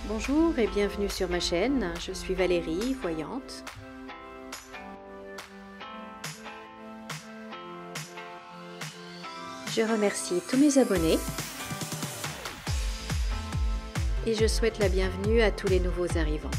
Bonjour et bienvenue sur ma chaîne, je suis Valérie, voyante. Je remercie tous mes abonnés et je souhaite la bienvenue à tous les nouveaux arrivants.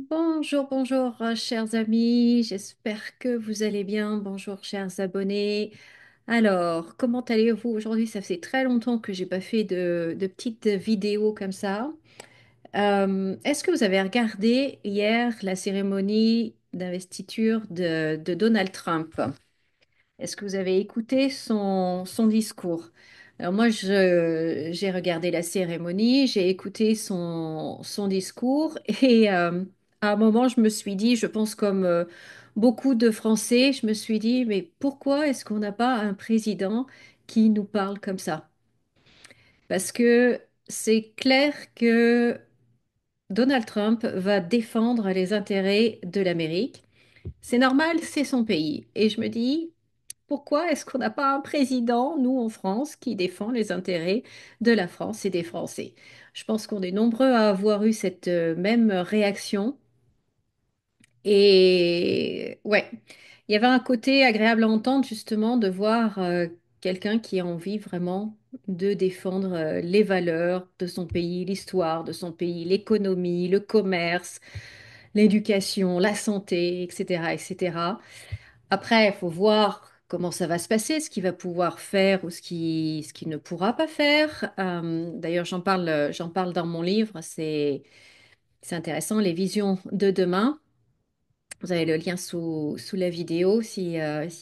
Bonjour, bonjour, chers amis, j'espère que vous allez bien. Bonjour, chers abonnés. Alors, comment allez-vous aujourd'hui? Ça fait très longtemps que j'ai pas fait de petites vidéos comme ça. Est-ce que vous avez regardé hier la cérémonie d'investiture de Donald Trump? Est-ce que vous avez écouté son discours? Alors moi, j'ai regardé la cérémonie, j'ai écouté son discours et à un moment, je me suis dit, je pense comme beaucoup de Français, je me suis dit, mais pourquoi est-ce qu'on n'a pas un président qui nous parle comme ça? Parce que c'est clair que Donald Trump va défendre les intérêts de l'Amérique. C'est normal, c'est son pays. Et je me dis, pourquoi est-ce qu'on n'a pas un président, nous en France, qui défend les intérêts de la France et des Français? Je pense qu'on est nombreux à avoir eu cette même réaction. Et ouais, il y avait un côté agréable à entendre justement de voir quelqu'un qui a envie vraiment de défendre les valeurs de son pays, l'histoire de son pays, l'économie, le commerce, l'éducation, la santé, etc., etc. Après, il faut voir comment ça va se passer, ce qu'il va pouvoir faire ou ce qu'il ne pourra pas faire. D'ailleurs, j'en parle dans mon livre. C'est intéressant, les visions de demain. Vous avez le lien sous la vidéo si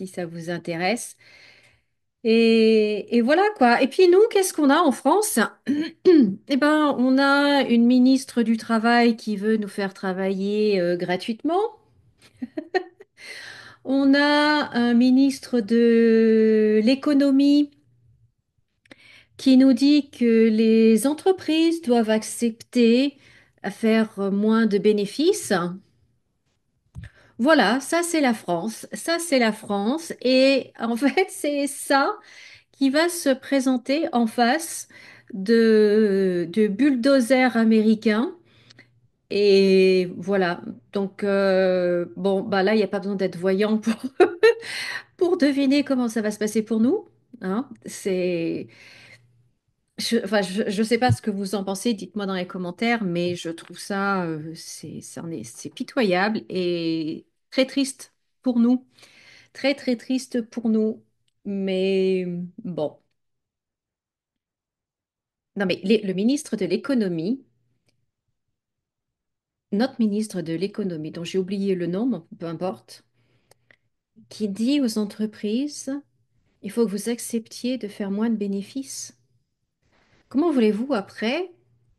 ça vous intéresse. Et voilà quoi. Et puis nous, qu'est-ce qu'on a en France? Eh ben, on a une ministre du Travail qui veut nous faire travailler gratuitement. On a un ministre de l'économie qui nous dit que les entreprises doivent accepter à faire moins de bénéfices. Voilà, ça c'est la France, ça c'est la France. Et en fait, c'est ça qui va se présenter en face de bulldozers américains. Et voilà, donc bon, bah là, il n'y a pas besoin d'être voyant pour deviner comment ça va se passer pour nous. Hein. Enfin, je sais pas ce que vous en pensez, dites-moi dans les commentaires, mais je trouve ça, c'est pitoyable et très triste pour nous. Très, très triste pour nous. Mais bon. Non, mais le ministre de l'économie, notre ministre de l'économie, dont j'ai oublié le nom, mais peu importe, qui dit aux entreprises, il faut que vous acceptiez de faire moins de bénéfices. Comment voulez-vous après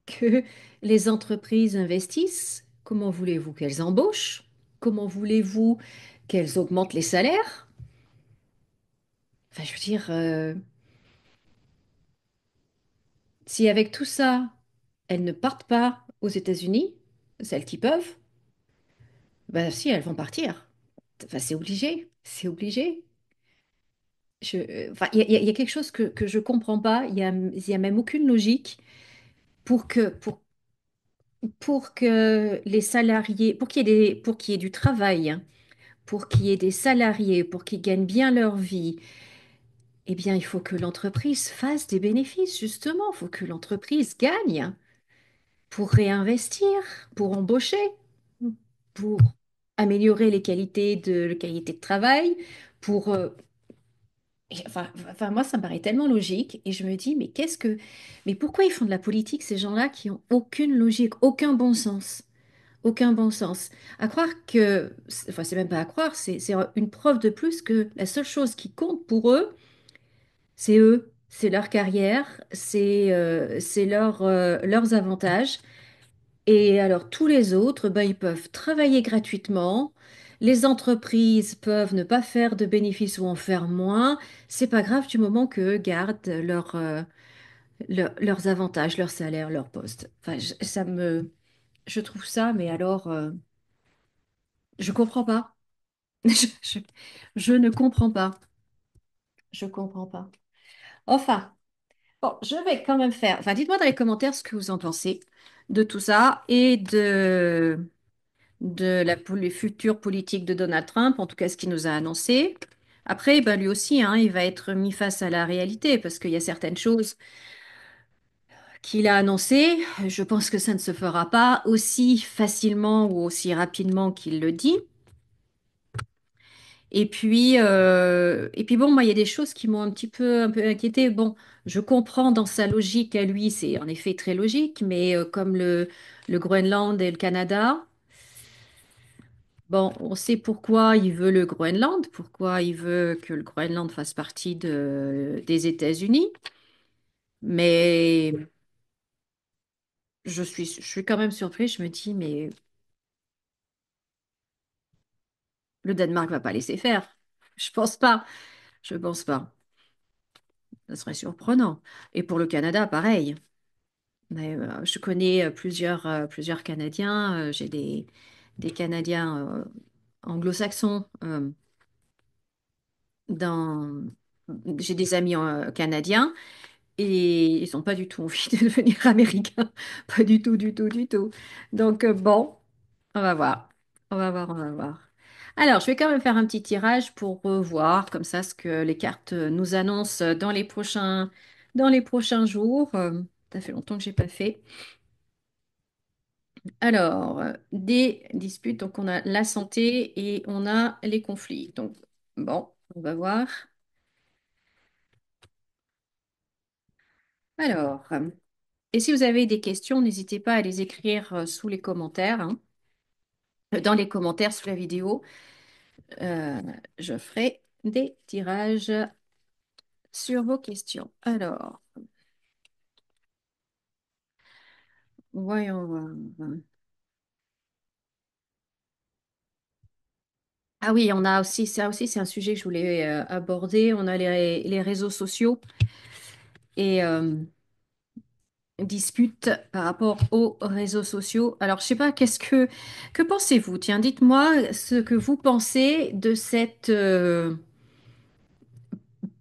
que les entreprises investissent? Comment voulez-vous qu'elles embauchent? Comment voulez-vous qu'elles augmentent les salaires? Enfin, je veux dire, si avec tout ça, elles ne partent pas aux États-Unis, celles qui peuvent, ben si, elles vont partir. Enfin, c'est obligé, c'est obligé. Enfin, il y a quelque chose que je comprends pas. Il y a même aucune logique pour pour que les salariés, pour qu'il y ait du travail, hein, pour qu'il y ait des salariés, pour qu'ils gagnent bien leur vie, eh bien, il faut que l'entreprise fasse des bénéfices, justement. Il faut que l'entreprise gagne pour réinvestir, pour embaucher, pour améliorer les qualités de travail, pour... enfin, moi, ça me paraît tellement logique et je me dis, mais pourquoi ils font de la politique, ces gens-là qui ont aucune logique, aucun bon sens? Aucun bon sens. À croire que, enfin, c'est même pas à croire, c'est une preuve de plus que la seule chose qui compte pour eux, c'est leur carrière, c'est leurs avantages. Et alors, tous les autres, ben, ils peuvent travailler gratuitement. Les entreprises peuvent ne pas faire de bénéfices ou en faire moins. C'est pas grave du moment qu'eux gardent leurs avantages, leur salaire, leur poste. Enfin, je trouve ça, mais alors. Je comprends pas. Je, je- je ne comprends pas. Je comprends pas. Enfin, bon, je vais quand même faire. Enfin, dites-moi dans les commentaires ce que vous en pensez de tout ça et de les futures politiques de Donald Trump, en tout cas ce qu'il nous a annoncé. Après, ben, lui aussi, hein, il va être mis face à la réalité parce qu'il y a certaines choses qu'il a annoncées. Je pense que ça ne se fera pas aussi facilement ou aussi rapidement qu'il le dit. Et puis bon, moi, il y a des choses qui m'ont un peu inquiétée. Bon, je comprends dans sa logique à lui, c'est en effet très logique, mais comme le Groenland et le Canada, bon, on sait pourquoi il veut le Groenland, pourquoi il veut que le Groenland fasse partie des États-Unis, mais je suis quand même surprise. Je me dis, mais le Danemark va pas laisser faire. Je pense pas. Je pense pas. Ça serait surprenant. Et pour le Canada, pareil. Mais, je connais plusieurs Canadiens. J'ai des Canadiens anglo-saxons dans... J'ai des amis canadiens et ils n'ont pas du tout envie de devenir américains. Pas du tout, du tout, du tout. Donc, bon, on va voir. On va voir, on va voir. Alors, je vais quand même faire un petit tirage pour revoir comme ça ce que les cartes nous annoncent dans les prochains jours. Ça fait longtemps que j'ai pas fait. Alors, des disputes, donc on a la santé et on a les conflits. Donc, bon, on va voir. Alors, et si vous avez des questions, n'hésitez pas à les écrire sous les commentaires, hein, dans les commentaires sous la vidéo. Euh, je ferai des tirages sur vos questions. Alors, voyons voir. Ah oui, on a aussi, ça aussi, c'est un sujet que je voulais aborder. On a les réseaux sociaux et dispute par rapport aux réseaux sociaux. Alors, je sais pas, que pensez-vous? Tiens, dites-moi ce que vous pensez de cette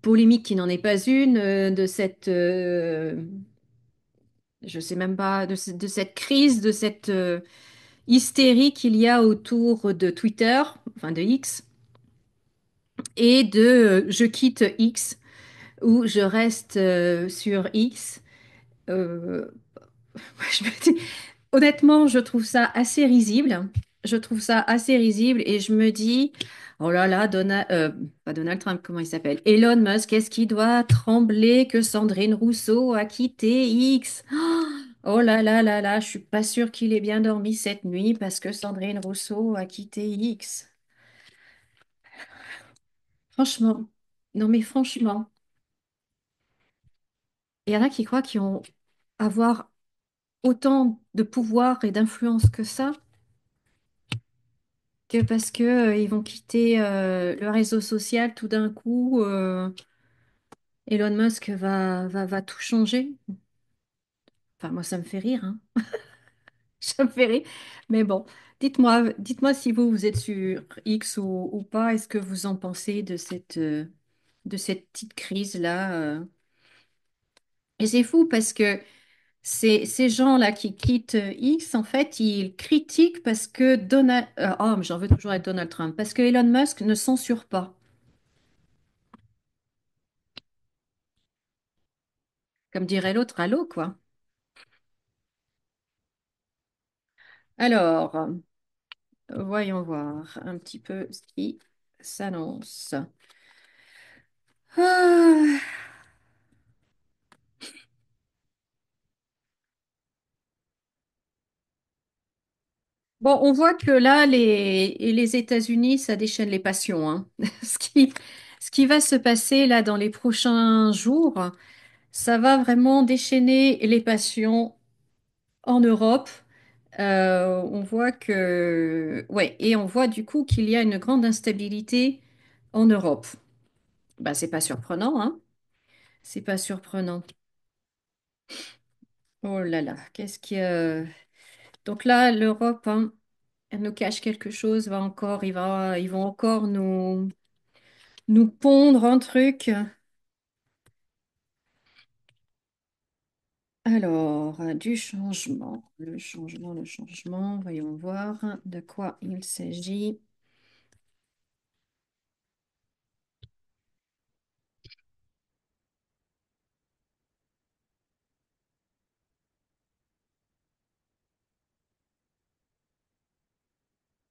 polémique qui n'en est pas une, de cette, je sais même pas, de cette crise, de cette hystérie qu'il y a autour de Twitter, enfin de X, et de je quitte X ou je reste sur X. Euh, je me dis, honnêtement, je trouve ça assez risible. Je trouve ça assez risible et je me dis, oh là là, pas Donald Trump, comment il s'appelle? Elon Musk, est-ce qu'il doit trembler que Sandrine Rousseau a quitté X? Oh là là là là, je suis pas sûre qu'il ait bien dormi cette nuit parce que Sandrine Rousseau a quitté X. Franchement, non mais franchement, il y en a qui croient qu'ils vont avoir autant de pouvoir et d'influence que ça. Que parce que ils vont quitter le réseau social tout d'un coup, Elon Musk va tout changer. Enfin, moi, ça me fait rire, hein. Ça me fait rire. Mais bon, dites-moi si vous êtes sur X ou pas. Est-ce que vous en pensez de cette petite crise-là? Et c'est fou parce que ces gens-là qui quittent X, en fait, ils critiquent parce que oh, mais j'en veux toujours être Donald Trump. Parce que Elon Musk ne censure pas. Comme dirait l'autre, allô, quoi. Alors, voyons voir un petit peu ce qui s'annonce. Ah. Bon, on voit que là, les États-Unis, ça déchaîne les passions, hein. Ce qui va se passer là dans les prochains jours, ça va vraiment déchaîner les passions en Europe. On voit ouais, et on voit du coup qu'il y a une grande instabilité en Europe. Bah, c'est pas surprenant, hein. C'est pas surprenant. Oh là là, qu'est-ce qui... Donc là, l'Europe, hein, elle nous cache quelque chose, ils vont encore nous pondre un truc. Alors, du changement, le changement, voyons voir de quoi il s'agit.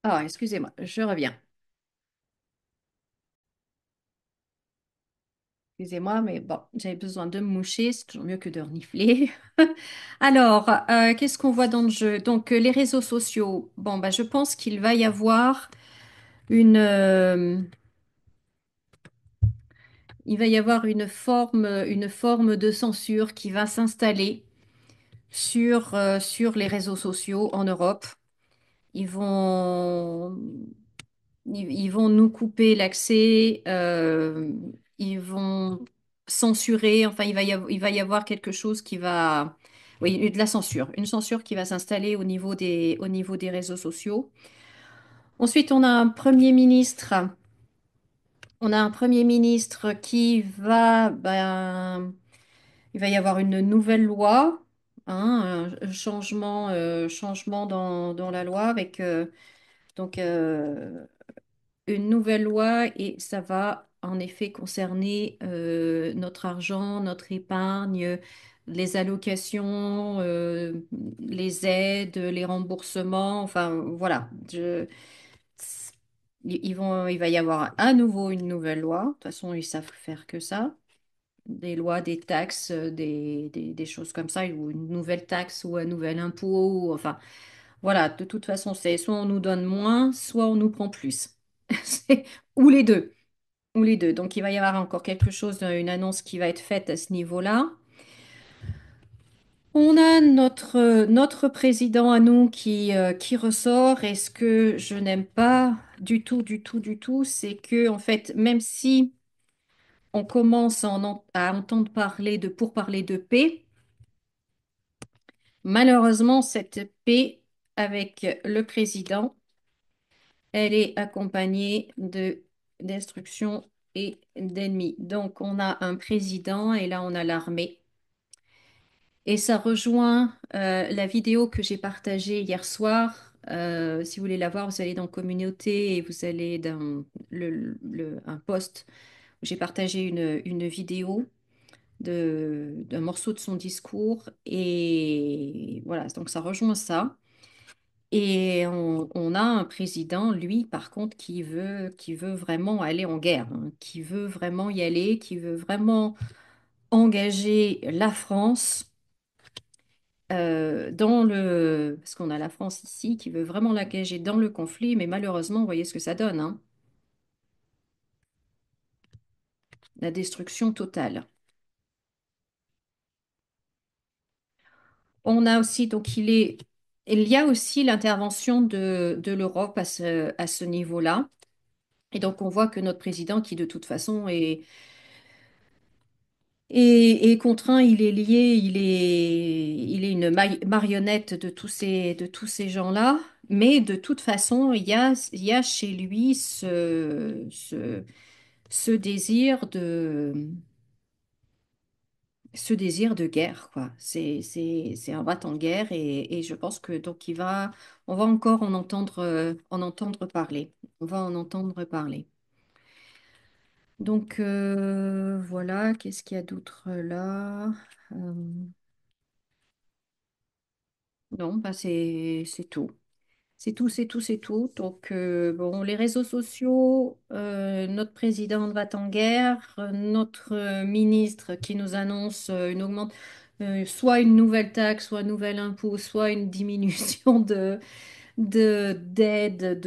Ah, excusez-moi, je reviens. Excusez-moi, mais bon, j'avais besoin de me moucher, c'est toujours mieux que de renifler. Alors, qu'est-ce qu'on voit dans le jeu? Donc, les réseaux sociaux. Bon, bah, je pense qu'il va y avoir une, il va y avoir une forme de censure qui va s'installer sur les réseaux sociaux en Europe. Ils vont, ils vont nous couper l'accès, ils vont censurer, enfin, il va y avoir quelque chose qui va, oui, de la censure, une censure qui va s'installer au niveau des réseaux sociaux. Ensuite, on a un premier ministre qui va, ben, il va y avoir une nouvelle loi, hein, un changement dans la loi avec donc une nouvelle loi et ça va en effet concerner notre argent, notre épargne, les allocations, les aides, les remboursements, enfin voilà. Il va y avoir à nouveau une nouvelle loi. De toute façon, ils savent faire que ça. Des lois, des taxes, des choses comme ça, ou une nouvelle taxe ou un nouvel impôt. Enfin, voilà, de toute façon, c'est soit on nous donne moins, soit on nous prend plus. C'est- Ou les deux. Ou les deux. Donc, il va y avoir encore quelque chose, une annonce qui va être faite à ce niveau-là. On a notre président à nous qui ressort. Et ce que je n'aime pas du tout, du tout, du tout, c'est que, en fait, même si on commence à entendre parler de pourparlers de paix, malheureusement, cette paix avec le président, elle est accompagnée de destruction et d'ennemis. Donc, on a un président et là, on a l'armée. Et ça rejoint la vidéo que j'ai partagée hier soir. Si vous voulez la voir, vous allez dans Communauté et vous allez dans un post où j'ai partagé une vidéo d'un morceau de son discours. Et voilà, donc ça rejoint ça. Et on a un président, lui, par contre, qui veut vraiment aller en guerre, hein, qui veut vraiment y aller, qui veut vraiment engager la France parce qu'on a la France ici, qui veut vraiment l'engager dans le conflit, mais malheureusement, vous voyez ce que ça donne, hein, la destruction totale. On a aussi, donc il y a aussi l'intervention de l'Europe à ce niveau-là. Et donc, on voit que notre président, qui de toute façon est contraint, il est lié, il est une marionnette de tous ces gens-là. Mais de toute façon, il y a chez lui ce désir ce désir de guerre, quoi. C'est un rat en guerre et je pense que donc on va encore en entendre parler. On va en entendre parler. Donc voilà, qu'est-ce qu'il y a d'autre là? Euh, non, bah c'est tout. C'est tout, c'est tout, c'est tout. Donc, bon, les réseaux sociaux, notre président va en guerre, notre ministre qui nous annonce soit une nouvelle taxe, soit un nouvel impôt, soit une diminution d'aide,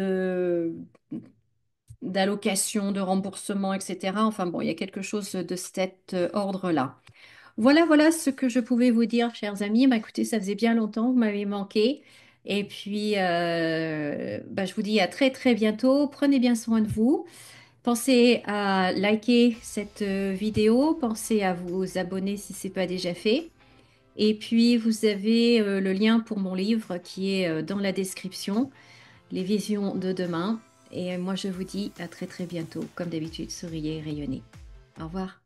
d'allocation, de remboursement, etc. Enfin, bon, il y a quelque chose de cet ordre-là. Voilà ce que je pouvais vous dire, chers amis. Bah, écoutez, ça faisait bien longtemps, vous m'avez manqué. Et puis, bah, je vous dis à très très bientôt. Prenez bien soin de vous. Pensez à liker cette vidéo. Pensez à vous abonner si ce n'est pas déjà fait. Et puis, vous avez le lien pour mon livre qui est dans la description. les visions de demain. Et moi, je vous dis à très très bientôt. Comme d'habitude, souriez et rayonnez. Au revoir.